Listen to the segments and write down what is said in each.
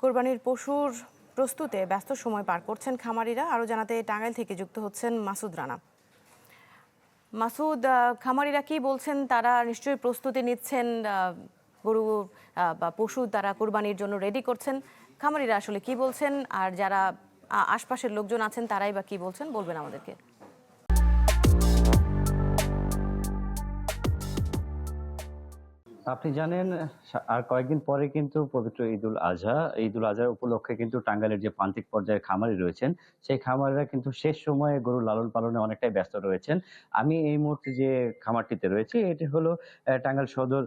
কোরবানির পশুর প্রস্তুতে ব্যস্ত সময় পার করছেন খামারিরা। আরও জানাতে টাঙ্গাইল থেকে যুক্ত হচ্ছেন মাসুদ রানা। মাসুদ, খামারিরা কি বলছেন? তারা নিশ্চয়ই প্রস্তুতি নিচ্ছেন, গরু বা পশু তারা কোরবানির জন্য রেডি করছেন। খামারিরা আসলে কি বলছেন, আর যারা আশপাশের লোকজন আছেন তারাই বা কি বলছেন, বলবেন আমাদেরকে। আপনি জানেন, আর কয়েকদিন পরে কিন্তু পবিত্র ঈদুল আজহা। ঈদুল আজহার উপলক্ষে কিন্তু টাঙ্গাইলের যে প্রান্তিক পর্যায়ের খামারি রয়েছেন, সেই খামারিরা কিন্তু শেষ সময়ে গরু লালন পালনে অনেকটাই ব্যস্ত রয়েছেন। আমি এই মুহূর্তে যে খামারটিতে রয়েছি, এটি হলো টাঙ্গাইল সদর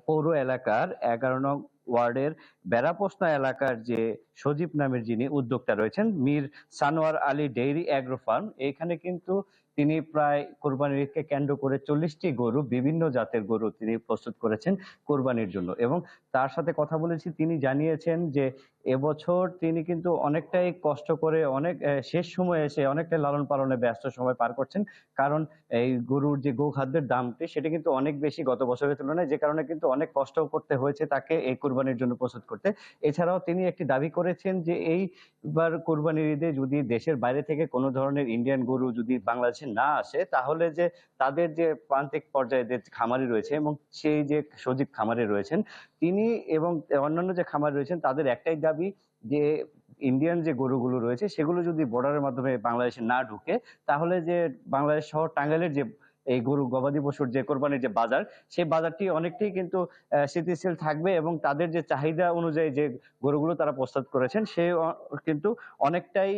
পৌর এলাকার 11 নং ওয়ার্ডের বেড়াপোষনা এলাকার যে সজীব নামের যিনি উদ্যোক্তা রয়েছেন, Mir Sanowar Ali dairy agro farm. এখানে কিন্তু তিনি প্রায় কোরবানির ঈদকে কেন্দ্র করে 40টি গরু, বিভিন্ন জাতের গরু তিনি প্রস্তুত করেছেন কোরবানির জন্য। এবং তার সাথে কথা বলেছি, তিনি জানিয়েছেন যে এবছর তিনি কিন্তু অনেকটাই কষ্ট করে অনেক শেষ সময়ে এসে অনেকটাই লালন পালনে ব্যস্ত সময় পার করছেন। কারণ এই গরুর যে গোখাদ্যের দামটি সেটা কিন্তু অনেক বেশি গত বছরের তুলনায়, যে কারণে কিন্তু অনেক কষ্ট করতে হয়েছে তাকে এই কোরবানির জন্য প্রস্তুত করতে। এছাড়াও তিনি একটি দাবি করেছেন যে এইবার কোরবানির ঈদে যদি দেশের বাইরে থেকে কোনো ধরনের ইন্ডিয়ান গরু যদি বাংলাদেশে না আসে, তাহলে যে তাদের যে প্রান্তিক পর্যায়ে যে খামারি রয়েছে এবং সেই যে সজীব খামারি রয়েছেন তিনি এবং অন্যান্য যে খামারি রয়েছেন, তাদের একটাই দাবি যে ইন্ডিয়ান যে গরুগুলো রয়েছে সেগুলো যদি বর্ডারের মাধ্যমে বাংলাদেশে না ঢুকে, তাহলে যে বাংলাদেশ শহর টাঙ্গাইলের যে এই গরু গবাদি পশুর যে কোরবানির যে বাজার, সেই বাজারটি অনেকটাই কিন্তু স্থিতিশীল থাকবে এবং তাদের যে চাহিদা অনুযায়ী যে গরুগুলো তারা প্রস্তুত করেছেন সে কিন্তু অনেকটাই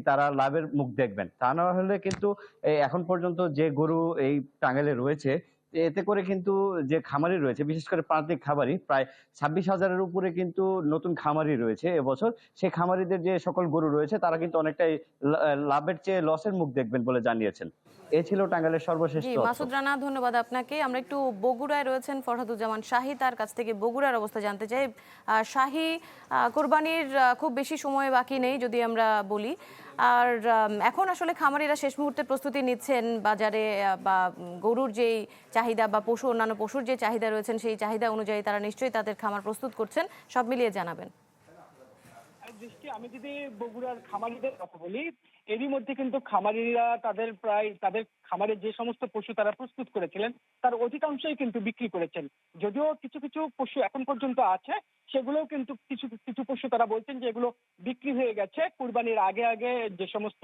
তারা লাভের মুখ দেখবেন। তা না হলে কিন্তু এখন পর্যন্ত যে গরু এই টাঙ্গাইলে রয়েছে, এতে করে কিন্তু যে খামারি রয়েছে, বিশেষ করে প্রান্তিক খামারি, প্রায় 26,000-এর উপরে কিন্তু নতুন খামারি রয়েছে এবছর। সেই খামারিদের যে সকল গরু রয়েছে তারা কিন্তু অনেকটাই লাভের চেয়ে লসের মুখ দেখবেন বলে জানিয়েছেন। এ ছিল টাঙ্গাইলের সর্বশেষ জি, তথ্য। মাসুদ রানা, ধন্যবাদ আপনাকে। আমরা একটু বগুড়ায় রয়েছেন ফরহাদুজ্জামান শাহী, তার কাছ থেকে বগুড়ার অবস্থা জানতে চাই। শাহী, কোরবানির খুব বেশি সময় বাকি নেই যদি আমরা বলি, আর এখন আসলে খামারিরা শেষ মুহূর্তে প্রস্তুতি নিচ্ছেন বাজারে, বা গরুর যেই চাহিদা বা পশু অন্যান্য পশুর যে চাহিদা রয়েছেন সেই চাহিদা অনুযায়ী তারা নিশ্চয়ই তাদের খামার প্রস্তুত করছেন। সব মিলিয়ে জানাবেন। আমি যদি বগুড়ার খামারিদের কথা বলি, এরই মধ্যে কিন্তু খামারিরা তাদের খামারের যে সমস্ত পশু তারা প্রস্তুত করেছিলেন তার অধিকাংশই কিন্তু বিক্রি করেছেন। যদিও কিছু কিছু পশু এখন পর্যন্ত আছে, সেগুলোও কিন্তু কিছু কিছু পশু তারা বলছেন যে এগুলো বিক্রি হয়ে গেছে। কুরবানির আগে আগে যে সমস্ত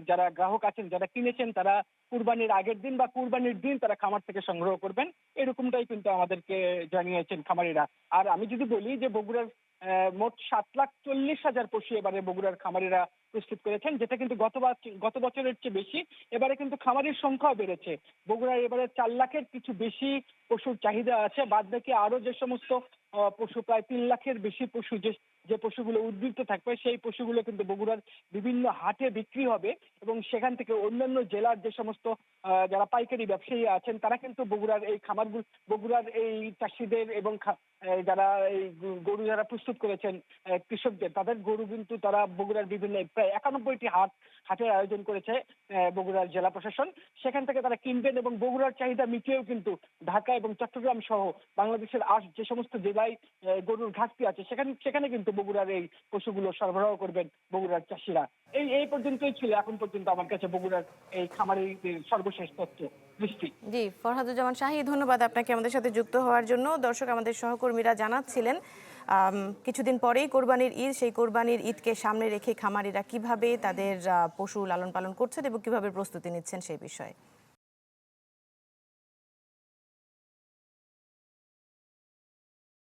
যারা গ্রাহক আছেন, যারা কিনেছেন, তারা কুরবানির আগের দিন বা কুরবানির দিন তারা খামার থেকে সংগ্রহ করবেন, এরকমটাই কিন্তু আমাদেরকে জানিয়েছেন খামারিরা। আর আমি যদি বলি যে বগুড়ার মোট 7,40,000 পশু এবারে বগুড়ার খামারিরা প্রস্তুত করেছেন, যেটা কিন্তু গত বছরের চেয়ে বেশি। এবারে কিন্তু খামারির সংখ্যাও বেড়েছে। বগুড়ায় এবারে 4 লাখের কিছু বেশি পশুর চাহিদা আছে। বাদ বাকি আরো যে সমস্ত পশু, প্রায় 3 লাখের বেশি পশু, যে পশুগুলো উদ্বৃত্ত থাকবে সেই পশুগুলো কিন্তু বগুড়ার বিভিন্ন হাটে বিক্রি হবে এবং সেখান থেকে অন্যান্য জেলার যে সমস্ত যারা পাইকারি ব্যবসায়ী আছেন তারা কিন্তু বগুড়ার এই চাষিদের এবং যারা এই গরু যারা প্রস্তুত করেছেন কৃষকদের, তাদের গরু কিন্তু তারা বগুড়ার বিভিন্ন প্রায় 91টি হাটের আয়োজন করেছে বগুড়ার জেলা প্রশাসন। সেখান থেকে তারা কিনবেন এবং বগুড়ার চাহিদা মিটিয়েও কিন্তু ঢাকা এবং চট্টগ্রাম সহ বাংলাদেশের যে সমস্ত জেলায় গরুর ঘাটতি আছে সেখানে কিন্তু বগুড়ার এই পশুগুলো সরবরাহ করবেন বগুড়ার চাষিরা। এই পর্যন্তই ছিল এখন পর্যন্ত আমার কাছে বগুড়ার এই খামারিদের সর্বশেষ তথ্য। দৃষ্টি। জি, ফরহাদুজ্জামান শাহী, ধন্যবাদ আপনাকে আমাদের সাথে যুক্ত হওয়ার জন্য। দর্শক, আমাদের সহকর্মীরা জানাচ্ছিলেন কিছুদিন পরেই কোরবানির ঈদ, সেই কোরবানির ঈদকে সামনে রেখে খামারিরা কিভাবে তাদের পশু লালন পালন করছেন এবং কিভাবে প্রস্তুতি নিচ্ছেন সেই বিষয়ে।